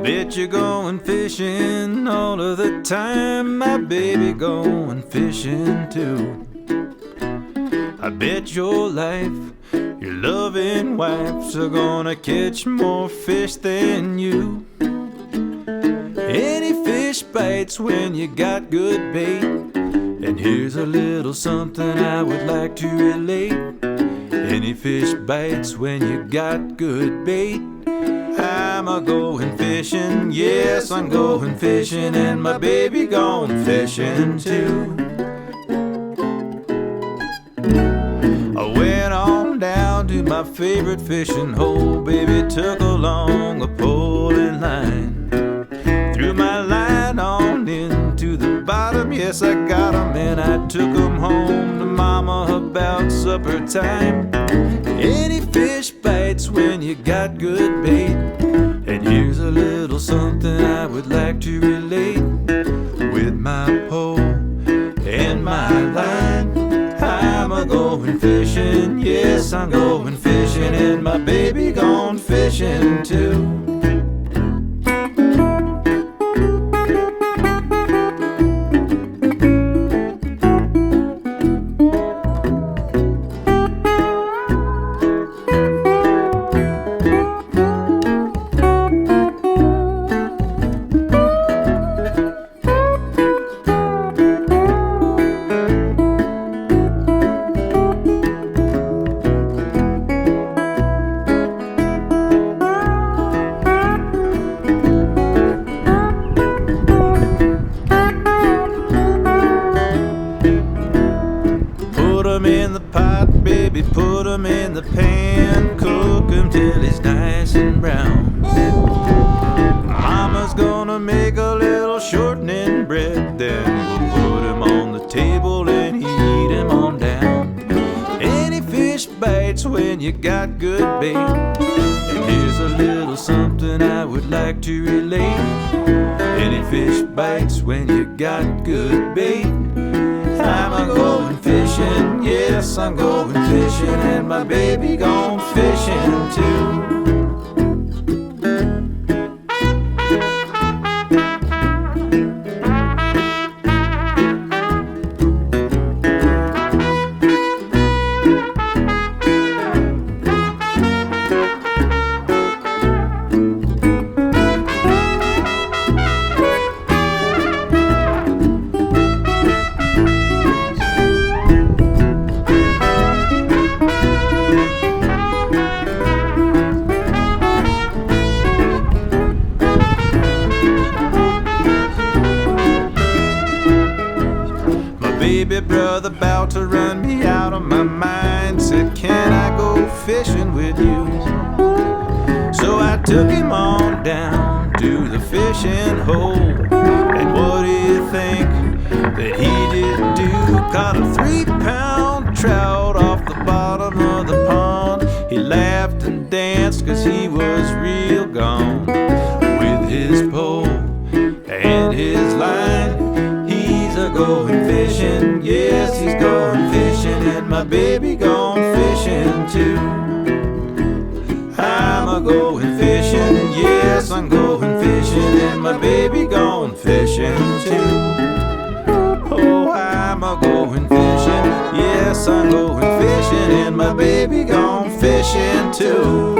bet you're going fishing all of the time. My baby going fishing too. I bet your life, your loving wife's gonna catch more fish than you. Any fish bites when you got good bait. And here's a little something I would like to relate. Any fish bites when you got good bait. I'm a-going fishing, yes, I'm going fishing, and my baby going fishing too. I went on down to my favorite fishing hole. Baby took along a pole and line, threw my line on into the bottom. Yes, I got 'em and I took 'em home to mama about supper time. Any fish bites when you got good bait. And here's a little something I would like to relate. With my pole and my line, I'm a-going fishing, yes, I'm going fishing, and my baby gone fishing too. In the pot, baby, put 'em in the pan, cook 'em till it's nice and brown. Mama's gonna make a little shortening bread, then we'll put 'em on the table and eat 'em on down. Any fish bites when you got good bait. And here's a little something I would like to relate. Any fish bites when you got good bait. I'm a-going fishing, yes, I'm going fishing, and my baby gone fishing too. Baby brother about to run me out of my mind, said, can I go fishing with you? So I took him on down to the fishing hole. And what do you think that he did do? Caught a 3-pound trout off the bottom of the pond. He laughed and danced 'cause he was real gone. With his pole and his line, he's a-going fishing, yes, he's going fishing, and my baby gone fishing too. I'm a-going fishing, yes, I'm going fishing, and my baby gone fishing too. Oh, I'm a-going fishing, yes, I'm going fishing, and my baby gone fishing too.